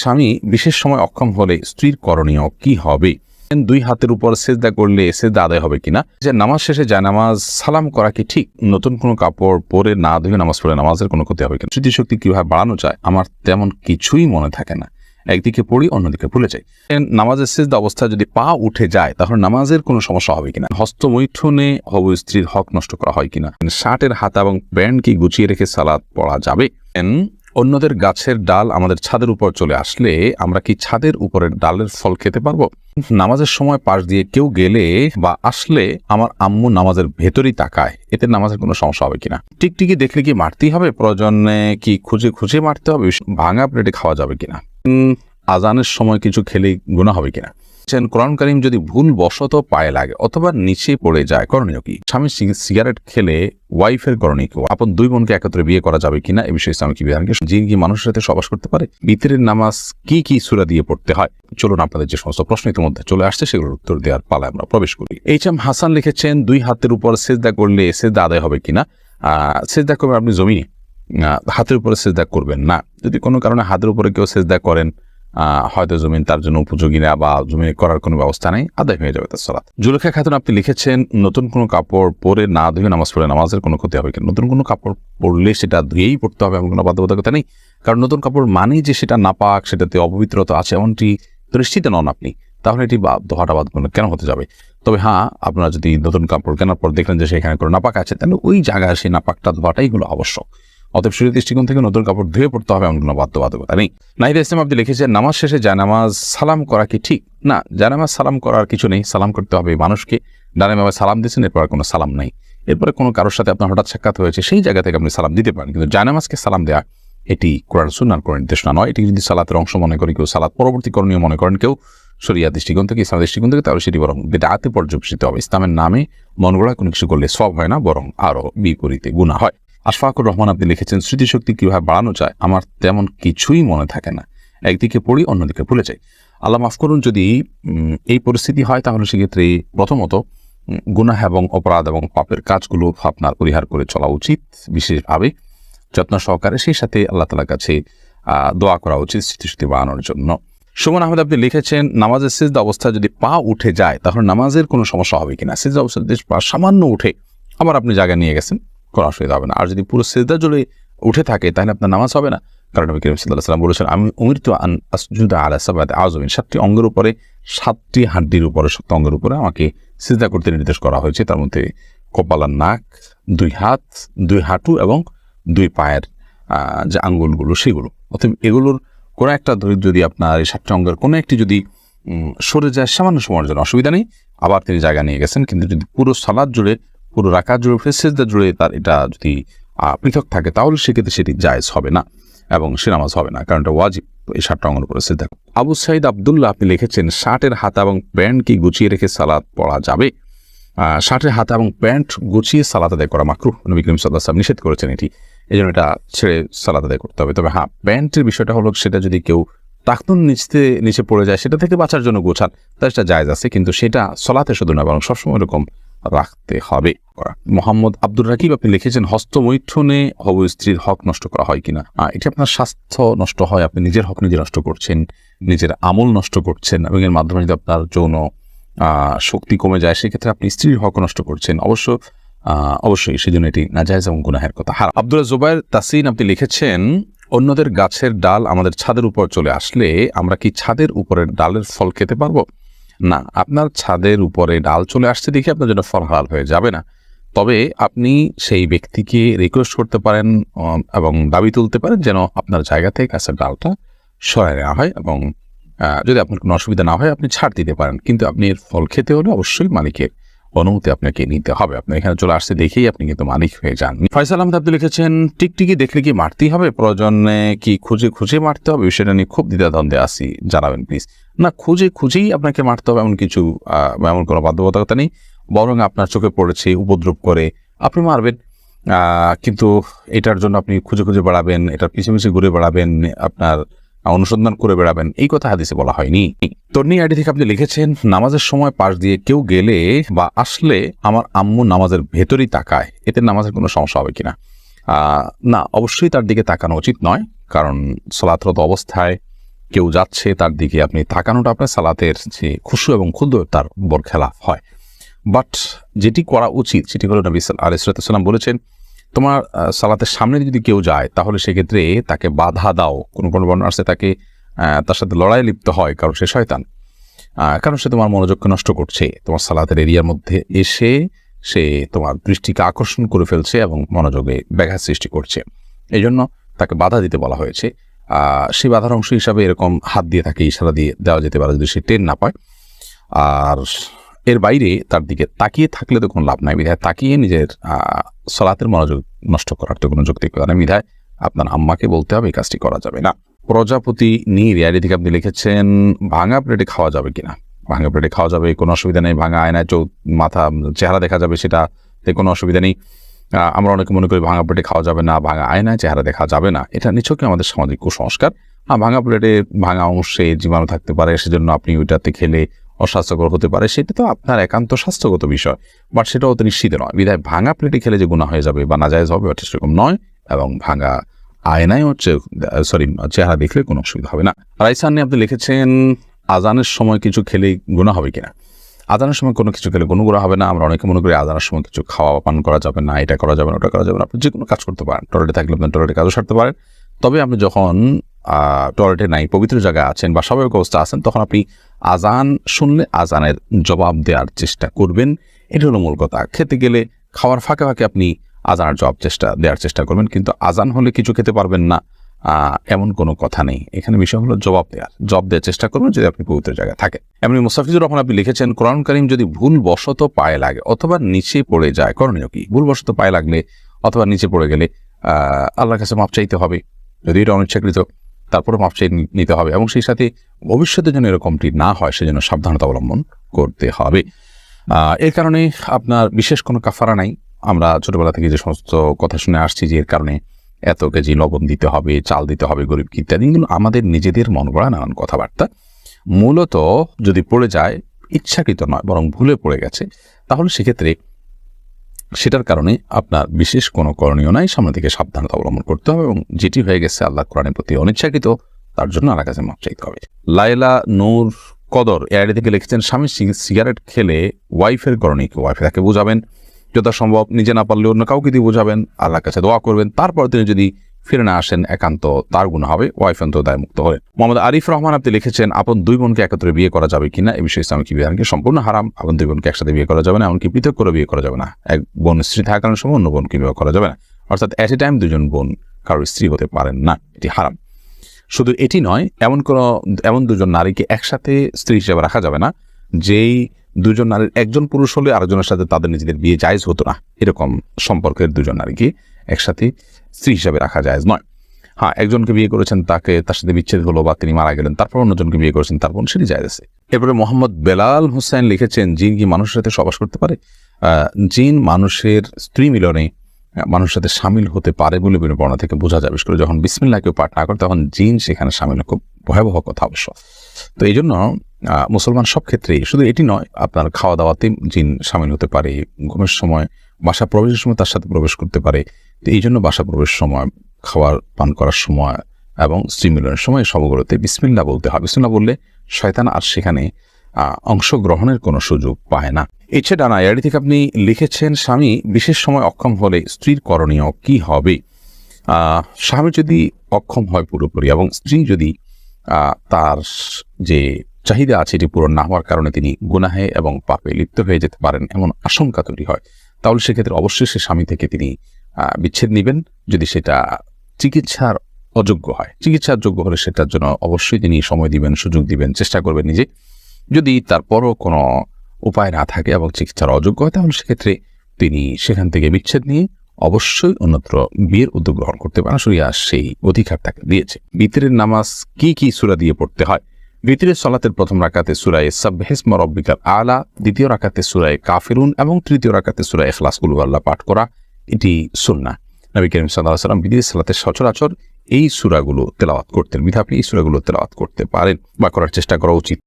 স্বামী বিশেষ সময় অক্ষম হলে স্ত্রীর করণীয় কি হবে? দুই হাতের উপর সেজদা করলে সেজদা আদায় হবে কিনা? যে নামাজ শেষে জায়নামাজ সালাম করা কি ঠিক? নতুন কোনো কাপড় পরে না ধুয়ে নামাজ পড়ে নামাজের কোনো ক্ষতি হবে কিনা? স্মৃতিশক্তি কিভাবে বাড়ানো যায়? আমার তেমন কিছুই মনে থাকে না, একদিকে পড়ি অন্যদিকে ভুলে যাই। নামাজের সেজদা অবস্থায় যদি পা উঠে যায় তাহলে নামাজের কোনো সমস্যা হবে কিনা? হস্তমৈথুনে হবু স্ত্রীর হক নষ্ট করা হয় কিনা? শার্টের হাতা এবং প্যান্ট কি গুছিয়ে রেখে সালাত পড়া যাবে? অন্যদের গাছের ডাল আমাদের ছাদের উপর চলে আসলে আমরা কি ছাদের উপরের ডালের ফল খেতে পারবো? নামাজের সময় পাশ দিয়ে কেউ গেলে বা আসলে আমার আম্মু নামাজের ভেতরেই তাকায়, এতে নামাজের কোনো সমস্যা হবে কিনা? টিকটিকি দেখলে কি মারতেই হবে? প্রয়োজনে কি খুঁজে খুঁজে মারতে হবে? ভাঙা প্লেটে খাওয়া যাবে কিনা? আজানের সময় কিছু খেলে গুনাহ হবে কিনা? কোরআন কারীম যদি ভুল বশত পায়ে লাগে অথবা নিচে পড়ে যায়, করণীয় কি? স্বামী সিগারেট খেলে ওয়াইফের করণীয় কি? আপন দুই বোনকে একত্রে বিয়ে করা যাবে কিনা? এ বিষয়ে ইসলাম কি বিধান? যে কি মানুষের সাথে সবাস করতে পারে? বিতরের নামাজ কি কি সূরা দিয়ে পড়তে হয়? চলুন আপনাদের যে সমস্ত প্রশ্ন ইতিমধ্যে চলে আসছে সেগুলোর উত্তর দেওয়ার পালায় আমরা প্রবেশ করি। এইচ.এম. হাসান লিখেছেন, দুই হাতের উপর সেজদা করলে সেজদা আদায় হবে কিনা? সেজদা করবেন আপনি জমিনে, হাতের উপরে সেজদা করবেন না। যদি কোনো কারণে হাতের উপরে কেউ সেজদা করেন, হয়তো জমিন তার জন্য উপযোগী না বা জমিনে করার কোনো ব্যবস্থা নেই, আদায় হয়ে যাবে তার সালাত। জুলেখা খাতুন আপনি লিখেছেন, নতুন কোনো কাপড় পরে না ধুয়ে নামাজ পড়ে নামাজের কোনো ক্ষতি হবে কিনা? নতুন কোনো কাপড় পরলে সেটা ধুয়েই পড়তে হবে এমন কোনো বাধ্যবাধকতা নেই, কারণ নতুন কাপড় মানেই যে সেটা নাপাক, সেটাতে অপবিত্রতা আছে এমনটি নিশ্চিত নন আপনি, তাহলে এটি ধোয়াটা বাদ কেন হতে যাবে? তবে হ্যাঁ, আপনারা যদি নতুন কাপড় কেনার পর দেখলেন যে সেখানে কোনো নাপাক আছে, তাহলে ওই জায়গায় সেই নাপাকটা ধোয়াটাই হলো আবশ্যক। অতএব শরীর দৃষ্টিকোণ থেকে নতুন কাপড় ধুয়ে পড়তে হবে এমন কোনো বাধ্যবাধকতা নেই। নাহিদ ইসলাম আপনি লিখেছেন, নামাজ শেষে জায়নামাজ সালাম করা কি ঠিক? না, জায়নামাজ সালাম করার কিছু নেই, সালাম করতে হবে মানুষকে। ডানে বামে সালাম দিচ্ছেন, এরপর কোনো সালাম নাই। এরপরে কোনো কারোর সাথে আপনার হঠাৎ সাক্ষাৎ হয়েছে, সেই জায়গা থেকে আপনি সালাম দিতে পারেন, কিন্তু জায়নামাজকে সালাম দেওয়া এটি কোরআন সুন্নাহর কোনো নির্দেশনা নয়। এটি যদি সালাতের অংশ মনে করি কেউ, সালাত পরবর্তী করণীয় মনে করেন কেউ শরিয়া দৃষ্টিকোণ থেকে, ইসলাম দৃষ্টিকোণ থেকে, তাহলে সেটি বরং বিদআতে পর্যবেসিত হবে। ইসলামের নামে মন গড়া কোনো কিছু করলে সওয়াব হয় না, বরং আরো বিপরীতে গুনাহ হয়। আশফাকুর রহমান আপনি লিখেছেন, স্মৃতিশক্তি কিভাবে বাড়ানো যায়? আমার তেমন কিছুই মনে থাকে না, একদিকে পড়ি অন্যদিকে ভুলে যাই। আল্লাহ মাফ করুন, যদি এই পরিস্থিতি হয় তাহলে সেক্ষেত্রে প্রথমত গুনাহ এবং অপরাধ এবং পাপের কাজগুলো আপনার পরিহার করে চলা উচিত, বিশেষভাবে যত্ন সহকারে। সেই সাথে আল্লাহ তাআলার কাছে দোয়া করা উচিত স্মৃতিশক্তি বাড়ানোর জন্য। সুমন আহমেদ আপনি লিখেছেন, নামাজের সিজদা অবস্থায় যদি পা উঠে যায় তাহলে নামাজের কোনো সমস্যা হবে কিনা? সিজদা অবস্থায় যদি পা সামান্য উঠে আবার আপনি জায়গায় নিয়ে গেছেন, কোনো অসুবিধা হবে না। আর যদি পুরো সিজদা জুড়ে উঠে থাকে তাহলে আপনার নামাজ হবে না, কারণ নবী করিম সাল্লাল্লাহু আলাইহি ওয়াসাল্লাম বলেছেন, আমি উমিরতু আন আসজুদা আলা সাবআতি আযমিন, 7টি অঙ্গের উপরে, 7টি হাড্ডির উপরে, 7 অঙ্গের উপরে আমাকে সিজদা করতে নির্দেশ করা হয়েছে। তার মধ্যে কপাল আর নাক, 2 হাত, 2 হাঁটু এবং 2 পায়ের যে আঙ্গুলগুলো সেগুলো। অতএব এগুলোর কোনো একটা যদি আপনার এই 7টি অঙ্গের কোনো একটি যদি সরে যায় সামান্য সময়ের জন্য, অসুবিধা নেই, আবার তিনি জায়গা নিয়ে গেছেন। কিন্তু যদি পুরো সালাত জুড়ে, পুরো রাকাত জুড়ে, সিজদা জুড়ে তার এটা যদি পৃথক থাকে তাহলে সেক্ষেত্রে সেটি জায়েজ হবে না এবং সে নামাজ হবে না, কারণ এটা ওয়াজিব এই 7টা অঙ্গের উপরে সিজদা। আবু সাইদ আব্দুল্লাহ আপনি লিখেছেন, শার্টের হাতা এবং প্যান্ট কি গুছিয়ে রেখে সালাত পড়া যাবে? শার্টের হাতা এবং প্যান্ট গুছিয়ে সালাত আদায় করা মাকরুহ, নবী করিম সাল্লাল্লাহু আলাইহি ওয়াসাল্লাম নিষেধ করেছেন এটি, এই জন্য এটা ছেড়ে সালাত আদায় করতে হবে। তবে হ্যাঁ, প্যান্টের বিষয়টা হলো সেটা যদি কেউ টাকনুন নিচে পড়ে যায়, সেটা থেকে বাঁচার জন্য গোছান, তার সেটা জায়েজ আছে, কিন্তু সেটা সালাতে শুধু না বরং সবসময় এরকম রাখতে হবে। মোহাম্মদ আব্দুর রাকিব আপনি লিখেছেন, হস্তমৈথুনে হবু স্ত্রীর হক নষ্ট করা হয় কিনা? এটি আপনার স্বাস্থ্য নষ্ট হয়, আপনি নিজের হক নিজে নষ্ট করছেন, নিজের আমল নষ্ট করছেন, এবং এর মাধ্যমে যদি আপনার যৌন শক্তি কমে যায় সেক্ষেত্রে আপনি স্ত্রীর হক নষ্ট করছেন। অবশ্যই সেজন্য এটি নাজায়েজ এবং গুনাহের কথা। আব্দুল্লাহ জুবাইর তাসিন আপনি লিখেছেন, অন্যদের গাছের ডাল আমাদের ছাদের উপর চলে আসলে আমরা কি ছাদের উপরের ডালের ফল খেতে পারবো? না, আপনার ছাদের উপরে ডাল চলে আসছে দেখে আপনার জন্য ফল হালাল হয়ে যাবে না। তবে আপনি সেই ব্যক্তিকে রিকোয়েস্ট করতে পারেন এবং দাবি তুলতে পারেন যেন আপনার জায়গা থেকে গাছের ডালটা সরায় নেওয়া হয়, এবং যদি আপনার কোনো অসুবিধা না হয় আপনি ছাড় দিতে পারেন, কিন্তু আপনি এর ফল খেতে হলে অবশ্যই মালিকের অনুমতি আপনাকে নিতে হবে। আপনি এখানে চলে আসতে দেখেই আপনি কিন্তু মালিক হয়ে যান। ফয়সাল আহমেদ আপনি লিখেছেন, টিকটিকি দেখলে কি মারতেই হবে? প্রয়োজনে কি খুঁজে খুঁজে মারতে হবে? বিষয়টা নিয়ে খুব দ্বিধাদ্বন্দ্বে আসি, জানাবেন প্লিজ। না, খুঁজেই আপনাকে মারতে হবে এমন কিছু এমন কোনো বাধ্যবাধকতা নেই, বরং আপনার চোখে পড়েছে, উপদ্রব করে আপনি মারবেন, কিন্তু এটার জন্য আপনি খুঁজে বেড়াবেন, এটার পিছিয়ে ঘুরে বেড়াবেন, আপনার অনুসন্ধান করে বেড়াবেন, এই কথা হাদিসে বলা হয়নি। তন্নি আইডি থেকে আপনি লিখেছেন, নামাজের সময় পাশ দিয়ে কেউ গেলে বা আসলে আমার আম্মু নামাজের ভেতরেই তাকায়, এতে নামাজের কোনো সমস্যা হবে কিনা? না, অবশ্যই তার দিকে তাকানো উচিত নয়, কারণ সালাতরত অবস্থায় কেউ যাচ্ছে তার দিকে আপনি তাকানোটা আপনার সালাতের যে খুশু এবং ক্ষুদ্র তার বর খেলাফ হয়। বাট যেটি করা উচিত সেটি হলো নবী আলাইহিস সালাম বলেছেন, তোমার সালাতের সামনে যদি কেউ যায় তাহলে সেক্ষেত্রে তাকে বাধা দাও। কোনো বর্ণনা আছে তাকে তার সাথে লড়াই লিপ্ত হয়, কারণ সে শয়তান, কারণ সে তোমার মনোযোগকে নষ্ট করছে, তোমার সালাতের এরিয়ার মধ্যে এসে সে তোমার দৃষ্টিকে আকর্ষণ করে ফেলছে এবং মনোযোগে ব্যাঘাত সৃষ্টি করছে। এই জন্য তাকে বাধা দিতে বলা হয়েছে। সেই বাধার অংশ হিসাবে এরকম হাত দিয়ে তাকে ইশারা দিয়ে দেওয়া যেতে পারে যদি সে টের না পায়। আর এর বাইরে তার দিকে তাকিয়ে থাকলে তো কোনো লাভ নাই, বিধায় তাকিয়ে নিজের সালাতের মনোযোগ নষ্ট করার তো কোনো যৌক্তিকতা নেই, বিধায় আপনার আম্মাকে বলতে হবে এই কাজটি করা যাবে না। প্রজাপতি নীর এর থেকে আপনি লিখেছেন ভাঙা প্লেটে খাওয়া যাবে কিনা। ভাঙা প্লেটে খাওয়া যাবে, কোনো অসুবিধা নেই। ভাঙা আয়নায় মাথা চেহারা দেখা যাবে, সেটাতে কোনো অসুবিধা নেই। আমরা অনেকে মনে করি ভাঙা প্লেটে খাওয়া যাবে না, ভাঙা আয়নায় চেহারা দেখা যাবে না, এটা নিছকই আমাদের সামাজিক কুসংস্কার। ভাঙা প্লেটে ভাঙা অংশে জীবাণু থাকতে পারে, সেজন্য আপনি ওইটাতে খেলে অস্বাস্থ্যকর হতে পারে, সেটা তো আপনার একান্ত স্বাস্থ্যগত বিষয়, বাট সেটাও তো নিশ্চিত নয়। বিধায় ভাঙা প্লেটে খেলে যে গুনাহ হয়ে যাবে বা নাজায়েজ হবে ওটা সেরকম নয়, এবং ভাঙা আয়নায় চেহারা দেখলে কোনো অসুবিধা হবে না। রাইসান আপনি লিখেছেন আজানের সময় কিছু খেলে গুনাহ হবে কিনা। আজানের সময় কোনো কিছু খেলে কোনো গুনাহ হবে না। আমরা অনেকে মনে করি আজানের সময় কিছু খাওয়া পান করা যাবে না, এটা করা যাবে না, ওটা করা যাবে না। আপনি যে কোনো কাজ করতে পারেন, টয়লেটে থাকলে আপনি টয়লেটে কাজও সারতে পারেন। তবে আপনি যখন টয়লেটে নাই, পবিত্র জায়গায় আছেন বা স্বাভাবিক অবস্থা আছেন, তখন আপনি আজান শুনলে আজানের জবাব দেওয়ার চেষ্টা করবেন। এটা হলো মূল কথা। খেতে গেলে খাওয়ার ফাঁকে ফাঁকে আপনি আজানের দেওয়ার চেষ্টা করবেন, কিন্তু আজান হলে কিছু খেতে পারবেন না এমন কোনো কথা নেই। এখানে বিষয় হলো জবাব দেওয়ার চেষ্টা করবেন যদি আপনি পবিত্র জায়গায় থাকেন। এমনি মুস্তাফিজুর রহমান আপনি লিখেছেন কোরআন কারীম যদি ভুলবশত পায়ে লাগে অথবা নিচে পড়ে যায়, করণীয় কি? ভুলবশত পায়ে লাগলে অথবা নিচে পড়ে গেলে আল্লাহর কাছে মাপ চাইতে হবে, যদি এটা অনিচ্ছাকৃত, তারপরে মাপ চাই নিতে হবে, এবং সেই সাথে ভবিষ্যতে যেন এরকমটি না হয় সেজন্য সাবধানতা অবলম্বন করতে হবে। এর কারণে আপনার বিশেষ কোনো কাফারা নাই। আমরা ছোটবেলা থেকে যে সমস্ত কথা শুনে আসছি যে এর কারণে এত কেজি লবণ দিতে হবে, চাল দিতে হবে গরিব ইত্যাদি, কিন্তু আমাদের নিজেদের মন গড়া নানান কথাবার্তা। মূলত যদি পড়ে যায়, ইচ্ছাকৃত নয় বরং ভুলে পড়ে গেছে, তাহলে সেক্ষেত্রে সেটার কারণে আপনার বিশেষ কোনো করণীয় নাই, সামনে থেকে সাবধানতা অবলম্বন করতে হবে, এবং যেটি হয়ে গেছে আল্লাহ কোরআনের প্রতি অনিচ্ছাকৃত, তার জন্য আল্লাহর কাছে মাপ চাইতে হবে। লাইলা নূর কদর এআইডি থেকে লিখেছেন স্বামী সিগারেট খেলে ওয়াইফের করণীয় কি? ওয়াইফ তাকে বোঝাবেন, যথাসম্ভব নিজে না পারলে অন্য কাউকে দিয়ে বোঝাবেন, আল্লাহর কাছে দোয়া করবেন, তারপর তিনি যদি ফিরে না আসেন একান্ত তার গুনাহ হবে, ওয়াইফ অন্তত দায়মুক্ত হলেন। মোহাম্মদ আরিফ রহমান আপনি লিখেছেন আপন দুই বোনকে একত্রে বিয়ে করা যাবে কিনা, এই বিষয়ে ইসলামিক বিধানকে সম্পূর্ণ হারাম। আপন দুই বোনকে একসাথে বিয়ে করা যাবে না, এমনকি পৃথক করে বিয়ে করা যাবে না। এক বোন স্ত্রী থাকার সময় অন্য বোনকে বিয়ে করা যাবে না, অর্থাৎ এট এ টাইম দুজন বোন কারোর স্ত্রী হতে পারেন না, এটি হারাম। শুধু এটি নয়, এমন দুজন নারীকে একসাথে স্ত্রী হিসেবে রাখা যাবে না যেই দুজন নারীর একজন পুরুষ হলে আরেকজনের সাথে তাদের নিজেদের বিয়ে জায়েজ হতো না, এরকম সম্পর্কের দুজন নারীকে একসাথে স্ত্রী হিসাবে রাখা জায়েজ নয়। হ্যাঁ, একজনকে বিয়ে করেছেন, তার সাথে বিচ্ছেদ হলো বা তিনি মারা গেলেন, তারপর অন্যজনকে বিয়ে করেছেন, তারপর সেটি জায়েজ আছে। এরপরে মোহাম্মদ বেলাল হোসেন লিখেছেন জিন কি মানুষের সাথে সবাস করতে পারে? জিন মানুষের স্ত্রী মিলনে মানুষের সাথে সামিল হতে পারে বলে বর্ণনা থেকে বোঝা যায়। বিশেষ করে যখন বিসমিল্লাহ কেউ পাঠ না করে তখন জিন সেখানে সামিল, খুব ভয়াবহ কথা অবশ্য। তো এই জন্য মুসলমান সব ক্ষেত্রেই, শুধু এটি নয়, আপনার খাওয়া দাওয়াতে জিন সামিল হতে পারে, ঘুমের সময়, বাসা প্রবেশের সময় তার সাথে প্রবেশ করতে পারে। তো এই জন্য বাসা প্রবেশের সময়, খাবার পান করার সময় এবং স্ত্রী মিলনের সময় সবগুলোতে বিসমিল্লাহ বলতে হয়। বিসমিল্লাহ বললে শয়তান আর সেখানে অংশগ্রহণের কোনো সুযোগ পায় না। এছাড়া ডানা এআইডি থেকে আপনি লিখেছেন স্বামী বিশেষ সময় অক্ষম হলে স্ত্রীর করণীয় কি হবে? স্বামী যদি অক্ষম হয় পুরোপুরি এবং স্ত্রী যদি তার যে চাহিদা আছে এটি পূরণ না হওয়ার কারণে তিনি গুনাহে এবং পাপে লিপ্ত হয়ে যেতে পারেন এমন আশঙ্কা তৈরি হয়, তাহলে সেক্ষেত্রে অবশ্যই সে স্বামী থেকে তিনি বিচ্ছেদ নেবেন। যদি সেটা চিকিৎসার অযোগ্য হয়, চিকিৎসার যোগ্য হলে সেটার জন্য অবশ্যই তিনি সময় দিবেন, সুযোগ দিবেন, চেষ্টা করবেন নিজে। যদি তারপরও কোনো উপায় না থাকে এবং চিকিৎসার অযোগ্য হয়, তাহলে সেক্ষেত্রে তিনি সেখান থেকে বিচ্ছেদ নিয়ে অবশ্যই অন্যত্র বিয়ের উদ্যোগ গ্রহণ করতে পারেন। শরিয়া সেই অধিকার তাকে দিয়েছে। বিতরের নামাজ কি সূরা দিয়ে পড়তে হয়? বিতরের সালাতের প্রথম রাকাতে সূরা সাব্বিহিসমা রাব্বিকাল আলা, দ্বিতীয় রাকাতে সূরা কাফিরুন এবং তৃতীয় রাকাতে সূরা ইখলাস কুল হুয়াল্লাহ পাঠ করা, এটি সুন্নাহ। নবী করিম সাল্লাল্লাহু আলাইহি ওয়াসাল্লাম বিতরের সালাতের সচরাচর এই সূরাগুলো তেলাওয়াত করতেন। আপনি এই সূরাগুলো তেলাওয়াত করতে পারেন বা করার চেষ্টা করা উচিত।